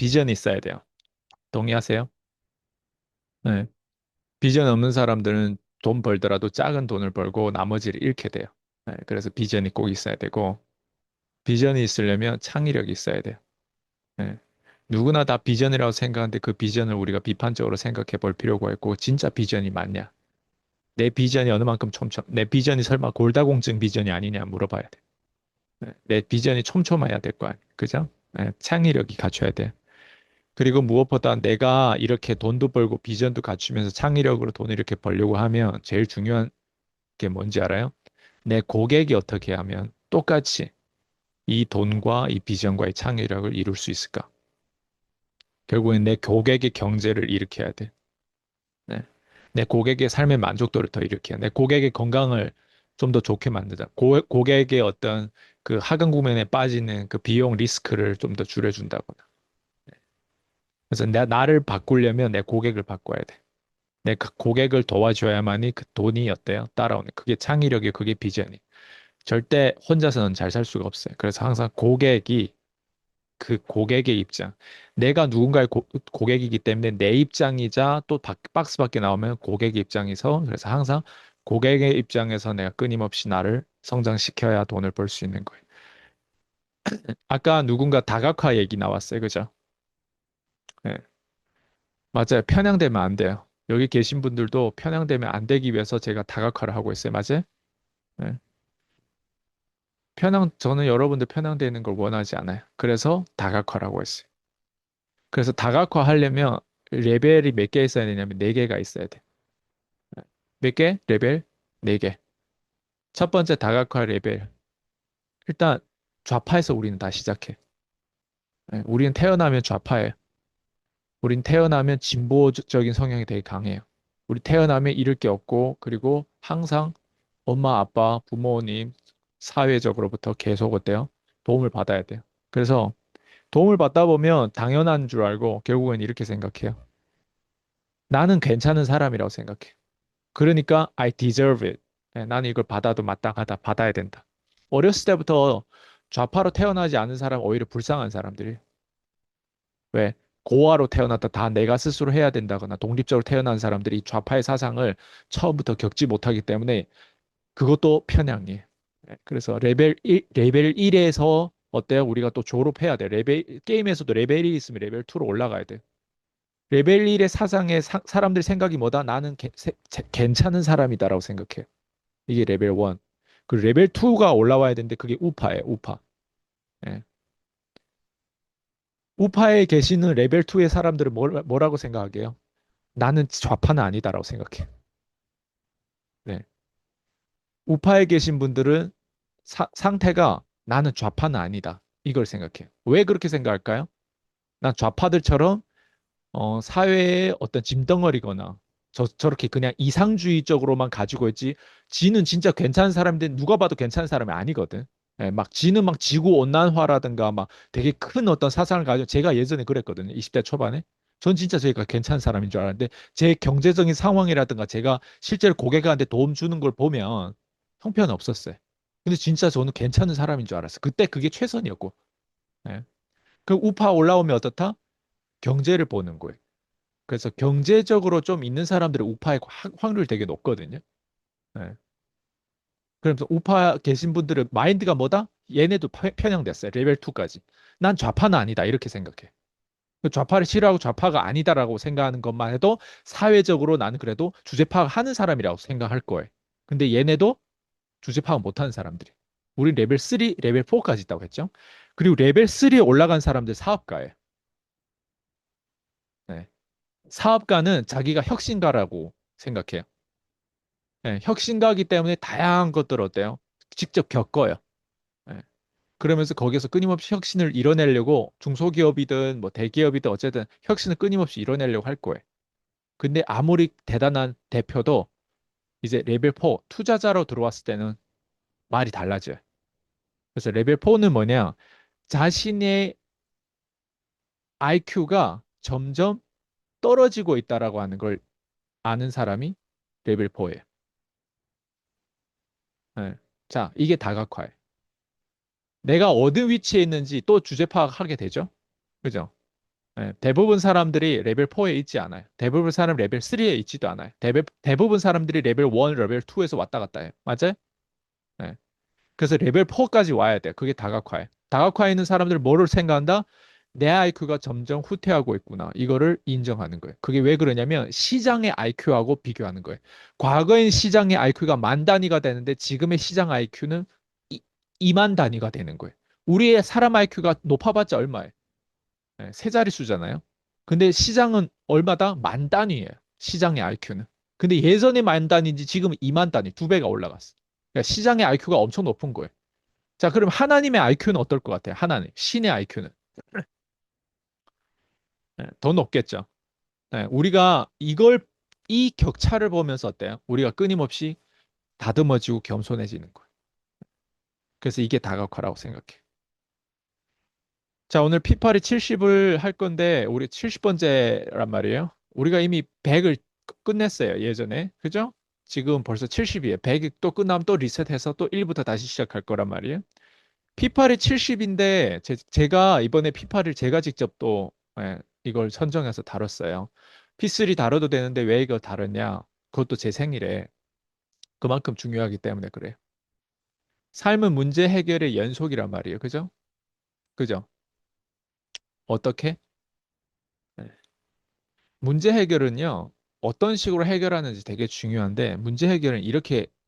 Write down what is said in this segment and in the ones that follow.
비전이 있어야 돼요. 동의하세요? 네. 비전 없는 사람들은 돈 벌더라도 작은 돈을 벌고 나머지를 잃게 돼요. 네. 그래서 비전이 꼭 있어야 되고, 비전이 있으려면 창의력이 있어야 돼요. 네. 누구나 다 비전이라고 생각하는데 그 비전을 우리가 비판적으로 생각해 볼 필요가 있고, 진짜 비전이 맞냐? 내 비전이 어느 만큼 내 비전이 설마 골다공증 비전이 아니냐 물어봐야 돼. 네. 내 비전이 촘촘해야 될 거 아니에요. 그죠? 네. 창의력이 갖춰야 돼. 그리고 무엇보다 내가 이렇게 돈도 벌고 비전도 갖추면서 창의력으로 돈을 이렇게 벌려고 하면 제일 중요한 게 뭔지 알아요? 내 고객이 어떻게 하면 똑같이 이 돈과 이 비전과 이 창의력을 이룰 수 있을까? 결국엔 내 고객의 경제를 일으켜야 돼. 네. 내 고객의 삶의 만족도를 더 일으켜야 돼. 내 고객의 건강을 좀 더 좋게 만들자. 고객의 어떤 그 하강 구면에 빠지는 그 비용 리스크를 좀 더 줄여준다거나. 그래서 나를 바꾸려면 내 고객을 바꿔야 돼. 내 그 고객을 도와줘야만이 그 돈이 어때요? 따라오는. 그게 창의력이, 그게 비전이. 절대 혼자서는 잘 살 수가 없어요. 그래서 항상 고객이 그 고객의 입장. 내가 누군가의 고객이기 때문에 내 입장이자 또 박스 밖에 나오면 고객의 입장에서 그래서 항상 고객의 입장에서 내가 끊임없이 나를 성장시켜야 돈을 벌 수 있는 거예요. 아까 누군가 다각화 얘기 나왔어요. 그죠? 네. 맞아요. 편향되면 안 돼요. 여기 계신 분들도 편향되면 안 되기 위해서 제가 다각화를 하고 있어요. 맞아요? 네. 저는 여러분들 편향되는 걸 원하지 않아요. 그래서 다각화라고 했어요. 그래서 다각화 하려면 레벨이 몇 개 있어야 되냐면 네 개가 있어야 돼. 몇 개? 레벨 네 개. 첫 번째 다각화 레벨. 일단 좌파에서 우리는 다 시작해. 우리는 태어나면 좌파예요. 우린 태어나면 진보적인 성향이 되게 강해요. 우리 태어나면 잃을 게 없고 그리고 항상 엄마, 아빠, 부모님, 사회적으로부터 계속 어때요? 도움을 받아야 돼요. 그래서 도움을 받다 보면 당연한 줄 알고 결국엔 이렇게 생각해요. 나는 괜찮은 사람이라고 생각해. 그러니까 I deserve it. 나는 이걸 받아도 마땅하다. 받아야 된다. 어렸을 때부터 좌파로 태어나지 않은 사람 오히려 불쌍한 사람들이. 왜? 고아로 태어났다 다 내가 스스로 해야 된다거나 독립적으로 태어난 사람들이 좌파의 사상을 처음부터 겪지 못하기 때문에 그것도 편향이에요. 그래서 레벨 1에서 어때요? 우리가 또 졸업해야 돼. 게임에서도 레벨 1이 있으면 레벨 2로 올라가야 돼. 레벨 1의 사상의 사람들 생각이 뭐다? 나는 괜찮은 사람이다라고 생각해요. 이게 레벨 1. 그 레벨 2가 올라와야 되는데 그게 우파예요, 우파. 예. 우파에 계시는 레벨 2의 사람들은 뭐라고 생각하게요? 나는 좌파는 아니다라고 생각해. 네. 우파에 계신 분들은 상태가 나는 좌파는 아니다. 이걸 생각해요. 왜 그렇게 생각할까요? 난 좌파들처럼 사회의 어떤 짐덩어리거나 저렇게 그냥 이상주의적으로만 가지고 있지 지는 진짜 괜찮은 사람인데 누가 봐도 괜찮은 사람이 아니거든. 예, 막 지는 막 지구 온난화라든가 막 되게 큰 어떤 사상을 가지고 제가 예전에 그랬거든요. 20대 초반에. 전 진짜 저희가 괜찮은 사람인 줄 알았는데 제 경제적인 상황이라든가 제가 실제로 고객한테 도움 주는 걸 보면 형편 없었어요. 근데 진짜 저는 괜찮은 사람인 줄 알았어요. 그때 그게 최선이었고. 예. 그 우파 올라오면 어떻다? 경제를 보는 거예요. 그래서 경제적으로 좀 있는 사람들의 우파의 확률 되게 높거든요. 네. 그러면서 우파 계신 분들은 마인드가 뭐다? 얘네도 편향됐어요. 레벨 2까지. 난 좌파는 아니다. 이렇게 생각해. 그 좌파를 싫어하고 좌파가 아니다라고 생각하는 것만 해도 사회적으로 나는 그래도 주제 파악하는 사람이라고 생각할 거예요. 근데 얘네도 주제 파악 못하는 사람들이. 우리 레벨 3, 레벨 4까지 있다고 했죠. 그리고 레벨 3에 올라간 사람들 사업가예요. 네. 사업가는 자기가 혁신가라고 생각해요. 예, 혁신가이기 때문에 다양한 것들 어때요? 직접 겪어요. 예. 그러면서 거기서 끊임없이 혁신을 이뤄내려고 중소기업이든 뭐 대기업이든 어쨌든 혁신을 끊임없이 이뤄내려고 할 거예요. 근데 아무리 대단한 대표도 이제 레벨 4 투자자로 들어왔을 때는 말이 달라져요. 그래서 레벨 4는 뭐냐? 자신의 IQ가 점점 떨어지고 있다라고 하는 걸 아는 사람이 레벨 4예요. 자, 이게 다각화예요. 내가 어느 위치에 있는지 또 주제 파악하게 되죠. 그죠? 대부분 사람들이 레벨 4에 있지 않아요. 대부분 사람 레벨 3에 있지도 않아요. 대부분 사람들이 레벨 1, 레벨 2에서 왔다 갔다 해요. 맞아요? 네. 그래서 레벨 4까지 와야 돼. 그게 다각화예요. 다각화에 있는 사람들 뭐를 생각한다? 내 IQ가 점점 후퇴하고 있구나. 이거를 인정하는 거예요. 그게 왜 그러냐면 시장의 IQ하고 비교하는 거예요. 과거엔 시장의 IQ가 만 단위가 되는데 지금의 시장 IQ는 2만 단위가 되는 거예요. 우리의 사람 IQ가 높아봤자 얼마예요? 세 자릿수잖아요. 근데 시장은 얼마다? 만 단위예요. 시장의 IQ는. 근데 예전에 만 단위인지 지금 2만 단위, 두 배가 올라갔어. 그러니까 시장의 IQ가 엄청 높은 거예요. 자, 그럼 하나님의 IQ는 어떨 것 같아요? 하나님, 신의 IQ는 더 높겠죠. 우리가 이 격차를 보면서 어때요? 우리가 끊임없이 다듬어지고 겸손해지는 거예요. 그래서 이게 다각화라고 생각해요. 자, 오늘 피파리 70을 할 건데, 우리 70번째란 말이에요. 우리가 이미 100을 끝냈어요, 예전에. 그죠? 지금 벌써 70이에요. 100이 또 끝나면 또 리셋해서 또 1부터 다시 시작할 거란 말이에요. 피파리 70인데, 제가 이번에 피파를 제가 직접 또 이걸 선정해서 다뤘어요. P3 다뤄도 되는데 왜 이걸 다뤘냐? 그것도 제 생일에 그만큼 중요하기 때문에 그래요. 삶은 문제 해결의 연속이란 말이에요. 그죠? 그죠? 어떻게? 네. 문제 해결은요, 어떤 식으로 해결하는지 되게 중요한데, 문제 해결은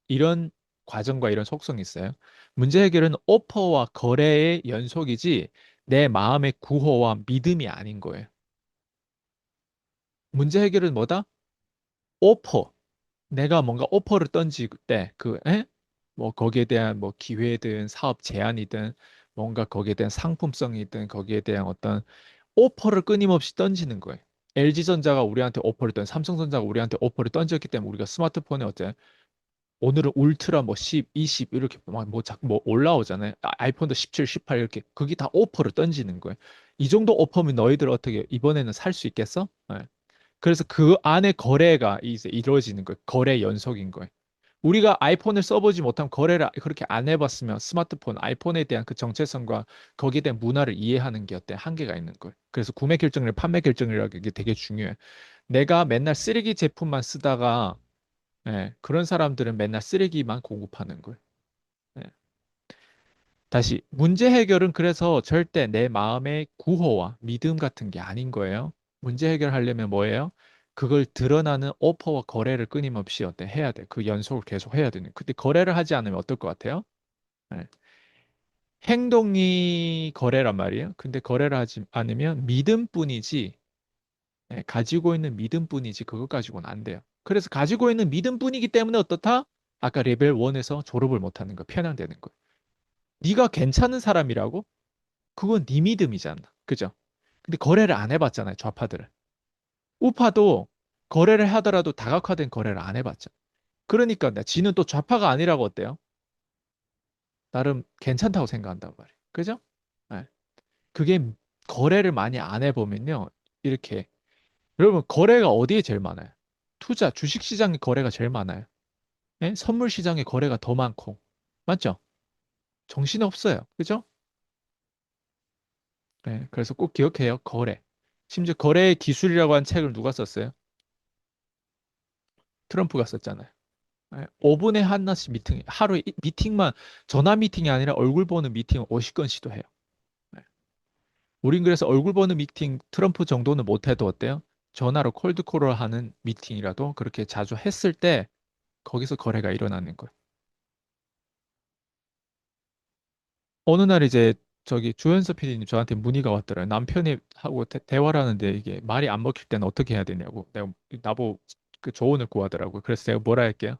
이런 과정과 이런 속성이 있어요. 문제 해결은 오퍼와 거래의 연속이지, 내 마음의 구호와 믿음이 아닌 거예요. 문제 해결은 뭐다? 오퍼. 내가 뭔가 오퍼를 던질 때, 뭐, 거기에 대한 뭐 기회든 사업 제안이든, 뭔가 거기에 대한 상품성이든, 거기에 대한 어떤 오퍼를 끊임없이 던지는 거예요. LG전자가 우리한테 오퍼를 삼성전자가 우리한테 오퍼를 던졌기 때문에 우리가 스마트폰에 어째 오늘은 울트라 뭐 10, 20 이렇게 뭐 올라오잖아요. 아이폰도 17, 18 이렇게 그게 다 오퍼를 던지는 거예요. 이 정도 오퍼면 너희들 어떻게 이번에는 살 수 있겠어? 네. 그래서 그 안에 거래가 이제 이루어지는 거예요. 거래 연속인 거예요. 우리가 아이폰을 써보지 못하면 거래를 그렇게 안 해봤으면 스마트폰, 아이폰에 대한 그 정체성과 거기에 대한 문화를 이해하는 게 어때? 한계가 있는 거예요. 그래서 구매 결정일, 판매 결정이라는 게 되게 중요해. 내가 맨날 쓰레기 제품만 쓰다가 그런 사람들은 맨날 쓰레기만 공급하는 거예요. 예. 다시 문제 해결은 그래서 절대 내 마음의 구호와 믿음 같은 게 아닌 거예요. 문제 해결하려면 뭐예요? 그걸 드러나는 오퍼와 거래를 끊임없이 어때 해야 돼. 그 연속을 계속 해야 되는. 근데 거래를 하지 않으면 어떨 것 같아요? 예. 행동이 거래란 말이에요. 근데 거래를 하지 않으면 믿음뿐이지 가지고 있는 믿음뿐이지 그것 가지고는 안 돼요. 그래서 가지고 있는 믿음뿐이기 때문에 어떻다? 아까 레벨 1에서 졸업을 못하는 거, 편향되는 거. 네가 괜찮은 사람이라고? 그건 네 믿음이잖아. 그죠? 근데 거래를 안 해봤잖아요, 좌파들은. 우파도 거래를 하더라도 다각화된 거래를 안 해봤죠. 그러니까 지는 또 좌파가 아니라고 어때요? 나름 괜찮다고 생각한단 말이에요. 그죠? 네. 그게 거래를 많이 안 해보면요. 이렇게. 여러분, 거래가 어디에 제일 많아요? 투자, 주식 시장에 거래가 제일 많아요. 예? 선물 시장에 거래가 더 많고. 맞죠? 정신 없어요. 그죠? 네, 그래서 꼭 기억해요. 거래. 심지어 거래의 기술이라고 한 책을 누가 썼어요? 트럼프가 썼잖아요. 5분에 하나씩 하루에 미팅만, 전화 미팅이 아니라 얼굴 보는 미팅을 50건씩도 해요. 네. 우린 그래서 얼굴 보는 미팅 트럼프 정도는 못해도 어때요? 전화로 콜드콜을 하는 미팅이라도 그렇게 자주 했을 때 거기서 거래가 일어나는 거예요. 어느 날 이제 저기 조현서 PD님 저한테 문의가 왔더라고요. 남편이 하고 대화를 하는데 이게 말이 안 먹힐 때는 어떻게 해야 되냐고. 내가 나보고 그 조언을 구하더라고요. 그래서 제가 뭐라 할게요?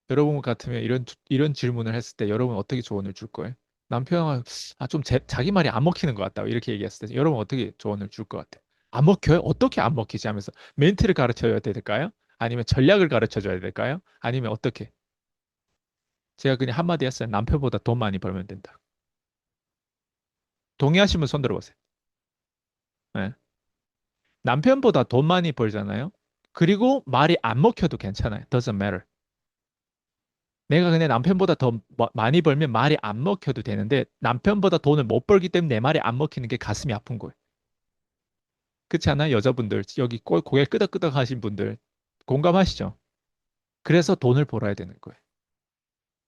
여러분 같으면 이런 질문을 했을 때 여러분 어떻게 조언을 줄 거예요? 남편은 좀 자기 말이 안 먹히는 것 같다. 이렇게 얘기했을 때 여러분 어떻게 조언을 줄 것 같아요? 안 먹혀요? 어떻게 안 먹히지? 하면서 멘트를 가르쳐야 될까요? 아니면 전략을 가르쳐 줘야 될까요? 아니면 어떻게? 제가 그냥 한마디 했어요. 남편보다 돈 많이 벌면 된다. 동의하시면 손 들어보세요. 네. 남편보다 돈 많이 벌잖아요. 그리고 말이 안 먹혀도 괜찮아요. Doesn't matter. 내가 그냥 남편보다 더 많이 벌면 말이 안 먹혀도 되는데 남편보다 돈을 못 벌기 때문에 내 말이 안 먹히는 게 가슴이 아픈 거예요. 그렇지 않아요? 여자분들 여기 고개 끄덕끄덕 하신 분들 공감하시죠? 그래서 돈을 벌어야 되는 거예요.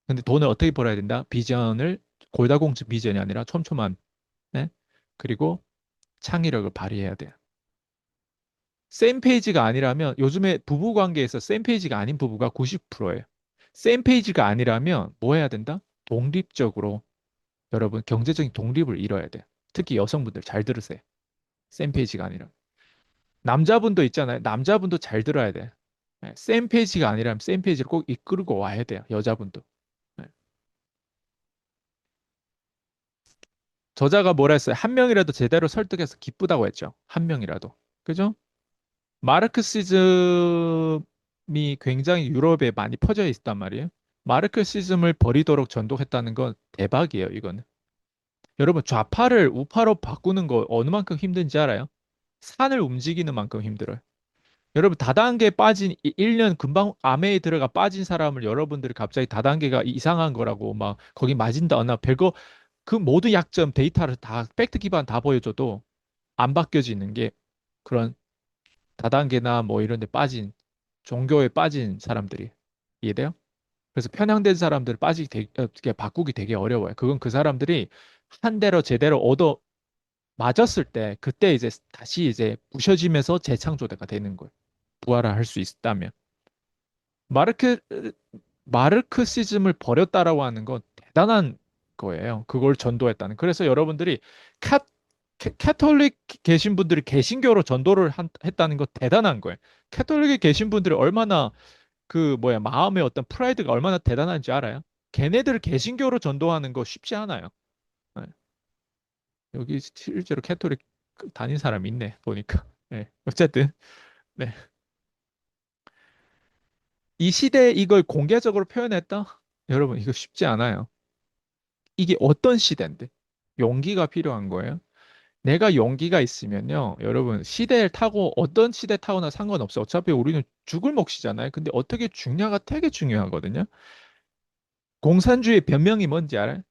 근데 돈을 어떻게 벌어야 된다? 비전을 골다공증 비전이 아니라 촘촘한 네? 그리고 창의력을 발휘해야 돼요. 세임 페이지가 아니라면 요즘에 부부 관계에서 세임 페이지가 아닌 부부가 90%예요. 세임 페이지가 아니라면 뭐 해야 된다? 독립적으로 여러분 경제적인 독립을 이뤄야 돼요. 특히 여성분들 잘 들으세요. 세임 페이지가 아니라. 남자분도 있잖아요. 남자분도 잘 들어야 돼. 네, 세임 페이지가 아니라면 세임 페이지를 꼭 이끌고 와야 돼요. 여자분도. 네. 저자가 뭐라 했어요? 한 명이라도 제대로 설득해서 기쁘다고 했죠. 한 명이라도. 그죠? 마르크시즘이 굉장히 유럽에 많이 퍼져 있단 말이에요. 마르크시즘을 버리도록 전도했다는 건 대박이에요, 이거는. 여러분, 좌파를 우파로 바꾸는 거 어느 만큼 힘든지 알아요? 산을 움직이는 만큼 힘들어요. 여러분, 다단계에 빠진 1년 금방 암에 들어가 빠진 사람을 여러분들이 갑자기 다단계가 이상한 거라고 막 거기 맞은다, 나 별거 그 모든 약점 데이터를 다 팩트 기반 다 보여줘도 안 바뀌어지는 게 그런 다단계나 뭐 이런 데 빠진 종교에 빠진 사람들이 이해돼요? 그래서 편향된 사람들 빠지기 되게 바꾸기 되게 어려워요. 그건 그 사람들이 한 대로 제대로 얻어 맞았을 때 그때 이제 다시 이제 부셔지면서 재창조대가 되는 거예요. 부활을 할 수 있다면. 마르크 마르크시즘을 버렸다라고 하는 건 대단한 거예요. 그걸 전도했다는. 그래서 여러분들이 카, 캐톨릭 계신 분들이 개신교로 전도를 했다는 거 대단한 거예요. 캐톨릭에 계신 분들이 얼마나 그 뭐야 마음의 어떤 프라이드가 얼마나 대단한지 알아요? 걔네들 개신교로 전도하는 거 쉽지 않아요. 네. 여기 실제로 캐톨릭 다닌 사람 있네 보니까. 네. 어쨌든 네. 이 시대에 이걸 공개적으로 표현했다? 여러분 이거 쉽지 않아요. 이게 어떤 시대인데? 용기가 필요한 거예요. 내가 용기가 있으면요, 여러분 시대를 타고 어떤 시대 타고나 상관없어. 어차피 우리는 죽을 몫이잖아요. 근데 어떻게 죽냐가 되게 중요하거든요. 공산주의 변명이 뭔지 알아요?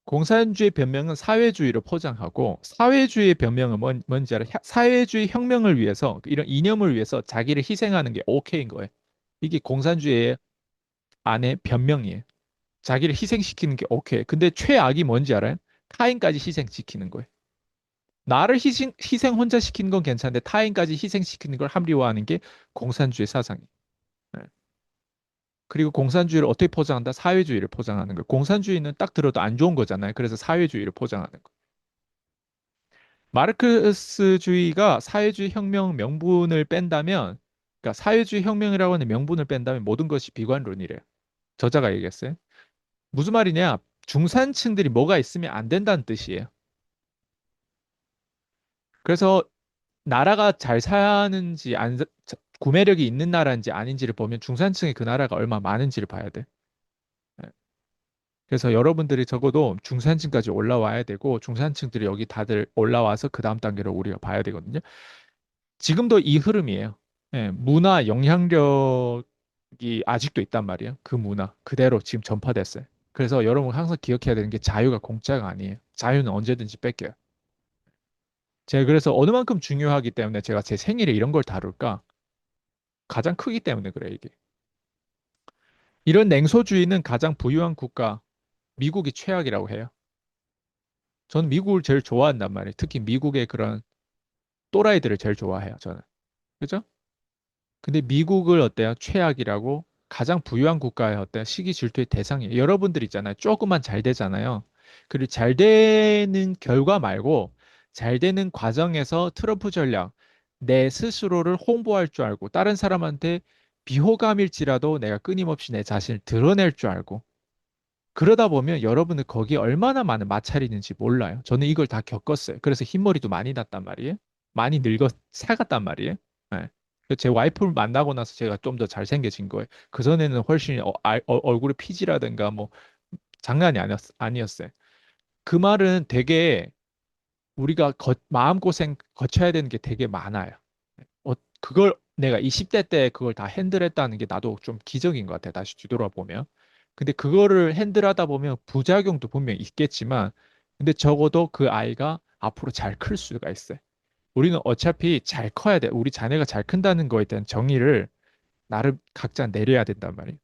공산주의 변명은 사회주의를 포장하고 사회주의의 변명은 뭔지 알아요? 사회주의 혁명을 위해서 이런 이념을 위해서 자기를 희생하는 게 오케이인 거예요. 이게 공산주의 안에 변명이에요. 자기를 희생시키는 게 오케이. 근데 최악이 뭔지 알아요? 타인까지 희생시키는 거예요. 나를 희생 혼자 시키는 건 괜찮은데 타인까지 희생시키는 걸 합리화하는 게 공산주의 사상이에요. 네. 그리고 공산주의를 어떻게 포장한다? 사회주의를 포장하는 거예요. 공산주의는 딱 들어도 안 좋은 거잖아요. 그래서 사회주의를 포장하는 거예요. 마르크스주의가 사회주의 혁명 명분을 뺀다면, 그러니까 사회주의 혁명이라고 하는 명분을 뺀다면 모든 것이 비관론이래요. 저자가 얘기했어요. 무슨 말이냐? 중산층들이 뭐가 있으면 안 된다는 뜻이에요. 그래서 나라가 잘 사는지 구매력이 있는 나라인지 아닌지를 보면 중산층의 그 나라가 얼마 많은지를 봐야 돼. 예. 그래서 여러분들이 적어도 중산층까지 올라와야 되고 중산층들이 여기 다들 올라와서 그 다음 단계로 우리가 봐야 되거든요. 지금도 이 흐름이에요. 예, 문화 영향력이 아직도 있단 말이에요. 그 문화 그대로 지금 전파됐어요. 그래서 여러분 항상 기억해야 되는 게 자유가 공짜가 아니에요. 자유는 언제든지 뺏겨요. 제가 그래서 어느 만큼 중요하기 때문에 제가 제 생일에 이런 걸 다룰까? 가장 크기 때문에 그래, 이게. 이런 냉소주의는 가장 부유한 국가, 미국이 최악이라고 해요. 저는 미국을 제일 좋아한단 말이에요. 특히 미국의 그런 또라이들을 제일 좋아해요, 저는. 그죠? 근데 미국을 어때요? 최악이라고 가장 부유한 국가의 어때요? 시기 질투의 대상이에요. 여러분들 있잖아요. 조금만 잘 되잖아요. 그리고 잘 되는 결과 말고 잘 되는 과정에서 트럼프 전략, 내 스스로를 홍보할 줄 알고 다른 사람한테 비호감일지라도 내가 끊임없이 내 자신을 드러낼 줄 알고 그러다 보면 여러분은 거기에 얼마나 많은 마찰이 있는지 몰라요. 저는 이걸 다 겪었어요. 그래서 흰머리도 많이 났단 말이에요. 많이 살갔단 말이에요. 네. 제 와이프를 만나고 나서 제가 좀 더 잘생겨진 거예요. 그전에는 훨씬 얼굴에 피지라든가 뭐 장난이 아니었어요. 그 말은 되게 우리가 마음고생 거쳐야 되는 게 되게 많아요. 그걸 내가 20대 때 그걸 다 핸들했다는 게 나도 좀 기적인 것 같아. 다시 뒤돌아보면. 근데 그거를 핸들하다 보면 부작용도 분명히 있겠지만, 근데 적어도 그 아이가 앞으로 잘 클 수가 있어요. 우리는 어차피 잘 커야 돼. 우리 자녀가 잘 큰다는 거에 대한 정의를 나름 각자 내려야 된단 말이에요.